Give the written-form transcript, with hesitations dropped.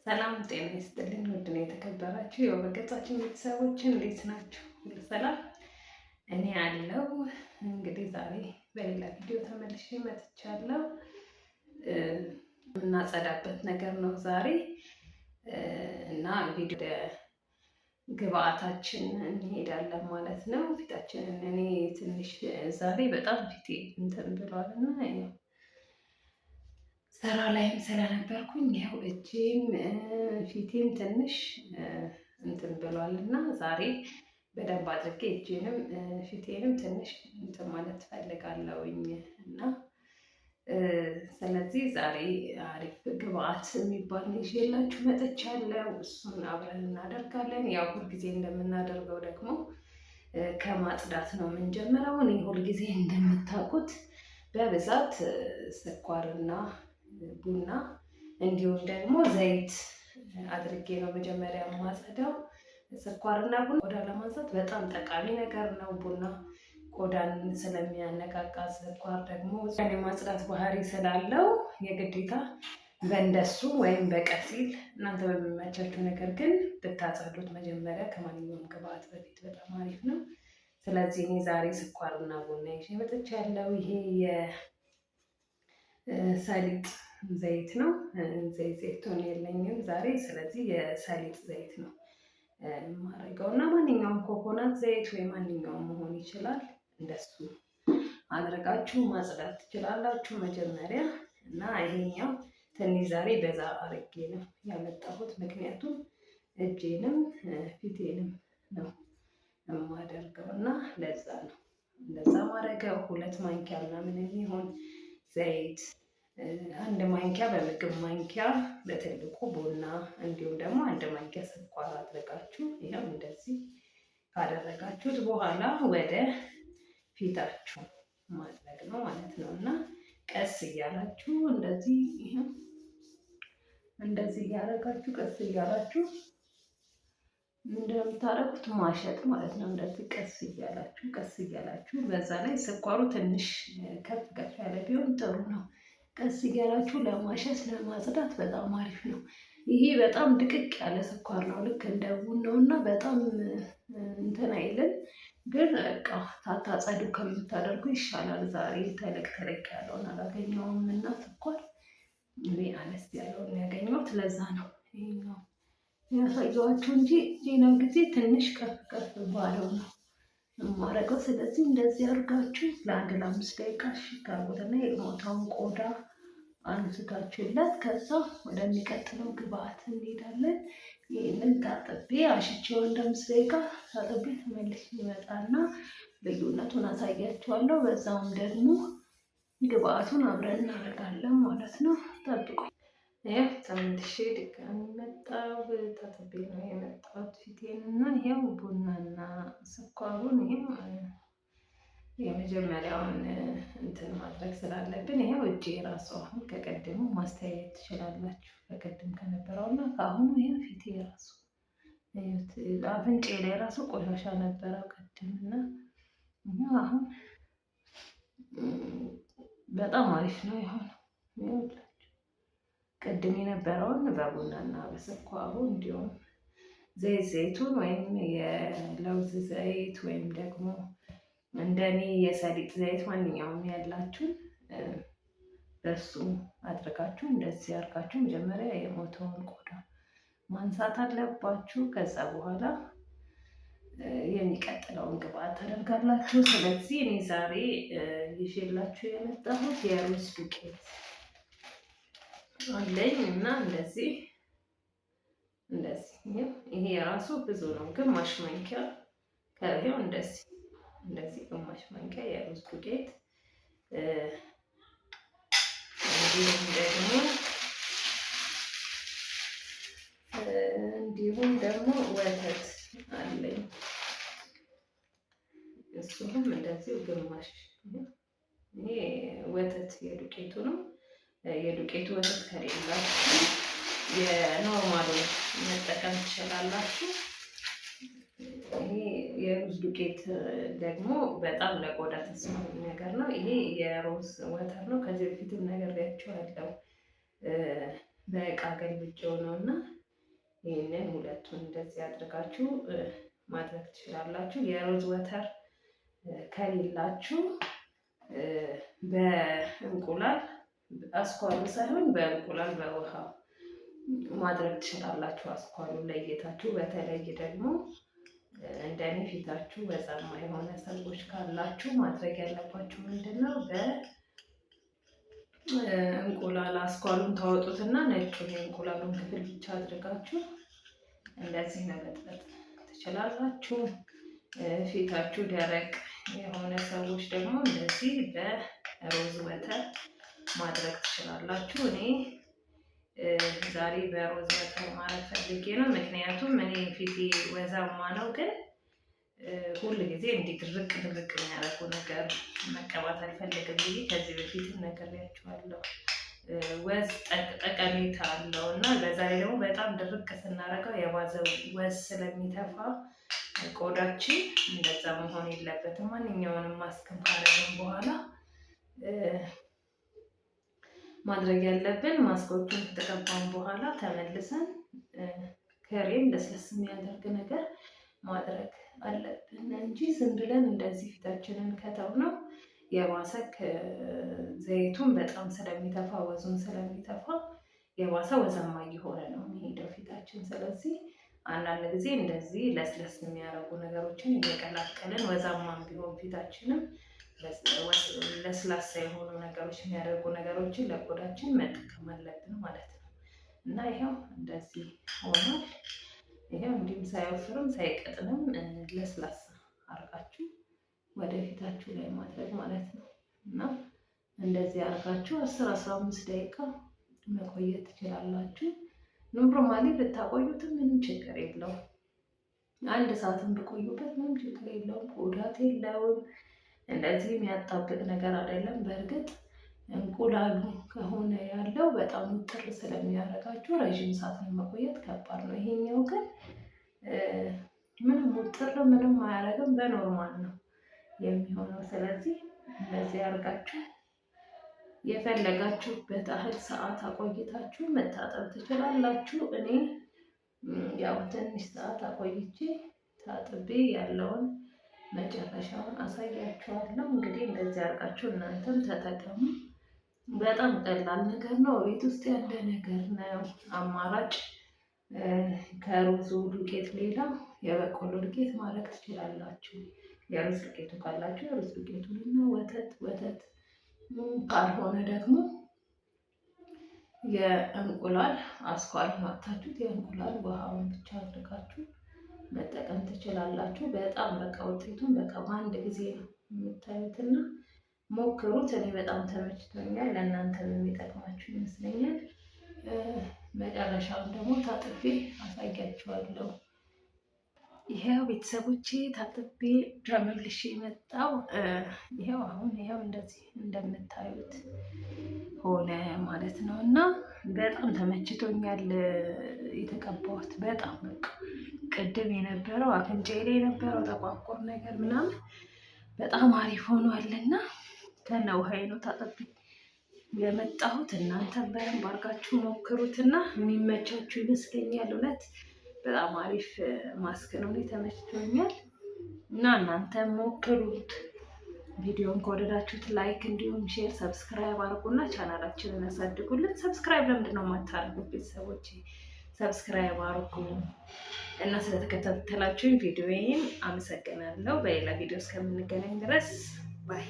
ሰላም ጤና ይስጥልኝ። ውድና የተከበራችሁ የወገጻችን ቤተሰቦች እንዴት ናችሁ? ሁሉ ሰላም? እኔ አለው። እንግዲህ ዛሬ በሌላ ቪዲዮ ተመልሼ መጥቻለሁ። የምናጸዳበት ነገር ነው ዛሬ እና ቪዲዮ ግብአታችን እንሄዳለን ማለት ነው። ፊታችንን እኔ ትንሽ ዛሬ በጣም ፊቴ እንትን ብሏልና ስራ ላይም ስለነበርኩኝ ያው እጄም ፊቴም ትንሽ እንትን ብሏል እና ዛሬ በደንብ አድርጌ እጄንም ፊቴንም ትንሽ እንትን ማለት ፈልጋለሁኝ እና ስለዚህ ዛሬ አሪፍ ግብአት የሚባል ይዤላችሁ መጥቻለሁ። እሱን አብረን እናደርጋለን። ያው ሁልጊዜ እንደምናደርገው ደግሞ ከማጽዳት ነው የምንጀምረው። እኔ ሁልጊዜ እንደምታውቁት በብዛት ስኳርና ቡና እንዲሁም ደግሞ ዘይት አድርጌ ነው መጀመሪያ ማጸዳው። ስኳርና ቡና ቆዳ ለማንሳት በጣም ጠቃሚ ነገር ነው። ቡና ቆዳን ስለሚያነቃቃ፣ ስኳር ደግሞ የማጽዳት ባህሪ ስላለው የግዴታ በእንደሱ ወይም በቀሲል እናንተ በሚመቻችሁ ነገር ግን ብታጸዱት መጀመሪያ ከማንኛውም ግብአት በፊት በጣም አሪፍ ነው። ስለዚህ እኔ ዛሬ ስኳርና ቡና ይዤ መጥቻለሁ። ይሄ የሰሊጥ ዘይት ነው። ዘይቱን የለኝም ዛሬ። ስለዚህ የሰሊጥ ዘይት ነው የማደርገው እና ማንኛውም ኮኮናት ዘይት ወይ ማንኛውም መሆን ይችላል። እንደሱ አድርጋችሁ ማጽዳት ትችላላችሁ መጀመሪያ። እና ይሄኛው ትንሽ ዛሬ በዛ አድርጌ ነው ያመጣሁት፣ ምክንያቱም እጄንም ፊቴንም ነው የማደርገው እና ለዛ ነው እንደዛ ማድረገው። 2 ማንኪያ ምናምን የሚሆን ዘይት፣ 1 ማንኪያ በምግብ ማንኪያ በትልቁ ቡና፣ እንዲሁም ደግሞ 1 ማንኪያ ስኳር አድርጋችሁ ይሄው እንደዚህ ካደረጋችሁት በኋላ ወደ ፊታችሁ ማድረግ ነው ማለት ነው እና ቀስ እያላችሁ እንደዚህ ይሄው እንደዚህ እያደረጋችሁ ቀስ እያላችሁ ምንድነው የምታደርጉት? ማሸት ማለት ነው። እንደዚህ ቀስ እያላችሁ በዛ ላይ ስኳሩ ትንሽ ከፍ ያለ ቢሆን ጥሩ ነው። ቀስ እያላችሁ ለማሸት ለማጽዳት በጣም አሪፍ ነው። ይሄ በጣም ድቅቅ ያለ ስኳር ነው፣ ልክ እንደ ቡናው እና በጣም እንትን አይልም። ግን በቃ ታታጸዱ ከምታደርጉ ይሻላል። ዛሬ ተለቅ ያለውን አላገኘውም እና ስኳር እኔ አነስ ያለውን ያገኘሁት ለዛ ነው ይሄኛው ያሳየኋችሁ እንጂ ሌላ ጊዜ ትንሽ ከፍ ባለው ነው የማደርገው። ስለዚህ እንደዚህ አድርጋችሁ ለ1-5 ደቂቃ ሽካርቦትና የሞተውን ቆዳ አንስታችሁለት ከዛ ወደሚቀጥለው ግብአት እንሄዳለን። ይህንን ታጥቤ አሽቼው 5 ደቂቃ ታጥቤ ተመልሼ ይመጣና ልዩነቱን አሳያችኋለሁ። በዛውም ደግሞ ግብአቱን አብረን እናደርጋለን ማለት ነው። ጠብቁኝ። ይሄው ተመልሼ ድጋሚ መጣሁ። ታጥቤ ነው የመጣሁት ፊቴን እና ይሄው ቡናና ስኳሩን ይሄው የመጀመሪያውን እንትን ማድረግ ስላለብን ይሄው እጄ ራሱ አሁን ከቀድሞ ማስተያየት ትችላላችሁ። ከቀድም ከነበረውና ከአሁኑ ይሄው ፊቴ ራሱ አፍንጬ ላይ ራሱ ቆሻሻ ነበረው ቀድምና አሁን በጣም አሪፍ ነው የሆነው። ቅድም የነበረውን በቡናና በስኳሩ እንዲሁም ዘይቱን ወይም የለውዝ ዘይት ወይም ደግሞ እንደኔ የሰሊጥ ዘይት ማንኛውም ያላችሁን በሱ አድርጋችሁ እንደዚህ አድርጋችሁ መጀመሪያ የሞተውን ቆዳ ማንሳት አለባችሁ። ከዛ በኋላ የሚቀጥለውን ግብአት ታደርጋላችሁ። ስለዚህ እኔ ዛሬ ይዤላችሁ የመጣሁት የሩዝ ዱቄት አለኝ እና እንደዚህ ይሄ የራሱ ብዙ ነው፣ ግማሽ ማንኪያ ከይሄው እንደዚህ ግማሽ ማንኪያ የሩዝ ዱቄት እንዲሁም ደግሞ ወተት አለኝ። እሱንም እንደዚሁ ግማሽ። ይሄ ወተት የዱቄቱ ነው። የዱቄቱ ወተት ከሌላችሁ የኖርማሉ መጠቀም ትችላላችሁ። ይሄ የሩዝ ዱቄት ደግሞ በጣም ለቆዳ ተስማሚ ነገር ነው። ይሄ የሮዝ ወተር ነው። ከዚህ በፊትም ነግሬያችኋለሁ። በእቃ ገልብጬው ነው እና ይህንን ሁለቱን እንደዚህ አድርጋችሁ ማድረግ ትችላላችሁ። የሮዝ ወተር ከሌላችሁ በእንቁላል አስኳሉ ሳይሆን በእንቁላል በውሃ ማድረግ ትችላላችሁ። አስኳሉ ለየታችሁ። በተለይ ደግሞ እንደኔ ፊታችሁ ወዛማ የሆነ ሰዎች ካላችሁ ማድረግ ያለባችሁ ምንድነው በእንቁላል አስኳሉን ታወጡትና ነጩን የእንቁላሉን ክፍል ብቻ አድርጋችሁ እንደዚህ መበጥበጥ ትችላላችሁ። ፊታችሁ ደረቅ የሆነ ሰዎች ደግሞ እንደዚህ በሮዝ ወተር ማድረግ ትችላላችሁ። እኔ ዛሬ በሮዝ ወተር ማድረግ ፈልጌ ነው። ምክንያቱም እኔ ፊቴ ወዛማ ነው፣ ግን ሁል ጊዜ እንዲህ ድርቅ የሚያደርጉ ነገር መቀባት አልፈልግም ብዬ ከዚህ በፊት ነግሬያችኋለሁ። ወዝ ጠቀሜታ አለው እና በዛ ላይ ደግሞ በጣም ድርቅ ስናደርገው የባዘ ወዝ ስለሚተፋ ቆዳችን እንደዛ መሆን የለበትም። ማንኛውንም ማስክም ካደረግን በኋላ ማድረግ ያለብን ማስኮቹን ከተቀባን በኋላ ተመልሰን ክሬም ለስለስ የሚያደርግ ነገር ማድረግ አለብን እንጂ ዝም ብለን እንደዚህ ፊታችንን ከተው ነው የባሰ ዘይቱን በጣም ስለሚተፋ ወዙን ስለሚተፋ የባሰ ወዛማ እየሆነ ነው የሚሄደው ፊታችን። ስለዚህ አንዳንድ ጊዜ እንደዚህ ለስለስ የሚያደርጉ ነገሮችን እየቀላቀልን ወዛማም ቢሆን ፊታችንም ለስላሳ የሆኑ ነገሮች የሚያደርጉ ነገሮችን ለቆዳችን መጠቀም አለብን ማለት ነው። እና ይኸው እንደዚህ ሆኗል። ይኸው እንዲሁም ሳይወፍርም ሳይቀጥንም ለስላሳ አርጋችሁ ወደ ፊታችሁ ላይ ማድረግ ማለት ነው። እና እንደዚህ አርጋችሁ 10-15 ደቂቃ መቆየት ትችላላችሁ። ኖርማሊ ብታቆዩትም ምንም ችግር የለውም። 1 ሰዓትም ብቆዩበት ምንም ችግር የለውም። ጉዳት የለውም። እንደዚህ የሚያጣብቅ ነገር አይደለም። በእርግጥ እንቁላሉ ከሆነ ያለው በጣም ውጥር ስለሚያደርጋችሁ ረዥም ሰዓት መቆየት ከባድ ነው። ይሄኛው ግን ምንም ውጥር ምንም አያደርግም። በኖርማል ነው የሚሆነው። ስለዚህ እንደዚህ አድርጋችሁ የፈለጋችሁበት ያህል ሰዓት አቆይታችሁ መታጠብ ትችላላችሁ። እኔ ያው ትንሽ ሰዓት አቆይቼ ታጥቤ ያለውን መጨረሻውን አሳያችኋለሁ። እንግዲህ እንደዚህ አድርጋችሁ እናንተም ተጠቀሙ። በጣም ቀላል ነገር ነው። ቤት ውስጥ ያለ ነገር ነው። አማራጭ ከሩዝ ዱቄት ሌላ የበቆሎ ዱቄት ማድረግ ትችላላችሁ። የሩዝ ዱቄቱ ካላችሁ የሩዝ ዱቄቱንና ወተት ካልሆነ ደግሞ የእንቁላል አስኳል ማታችሁት የእንቁላል ውሃውን ብቻ አድርጋችሁ መጠቀም ትችላላችሁ። በጣም በቃ ውጤቱን በቃ በአንድ ጊዜ ነው የምታዩትና ሞክሩት። እኔ በጣም ተመችቶኛል። ለእናንተም የሚጠቅማችሁ ይመስለኛል። መጨረሻውን ደግሞ ታጥቤ አሳያችኋለሁ። ይሄው ቤተሰቦቼ ታጥቤ ተመልሼ መጣሁ። ይሄው አሁን ይሄው እንደዚህ እንደምታዩት ሆነ ማለት ነው እና በጣም ተመችቶኛል የተቀባሁት። በጣም በቃ ቅድም የነበረው አፍንጫዬ ላይ የነበረው ጠቋቁር ነገር ምናምን በጣም አሪፍ ሆኗልና ከነ ውሃዬ ነው ታጥቤ የመጣሁት። እናንተ በደንብ አድርጋችሁ ሞክሩትና የሚመቻችሁ ይመስለኛል። እውነት በጣም አሪፍ ማስክ ነው። ተመችቶኛል እና እናንተ ሞክሩት። ቪዲዮን ከወደዳችሁት ላይክ እንዲሁም ሼር፣ ሰብስክራይብ አድርጉና ቻናላችንን ያሳድጉልን። ሰብስክራይብ ለምንድን ነው የማታደርጉት ቤተሰቦቼ? ሰብስክራይብ አድርጉ እና ስለተከታተላችሁኝ ቪዲዮዬን አመሰግናለሁ። በሌላ ቪዲዮ እስከምንገናኝ ድረስ ባይ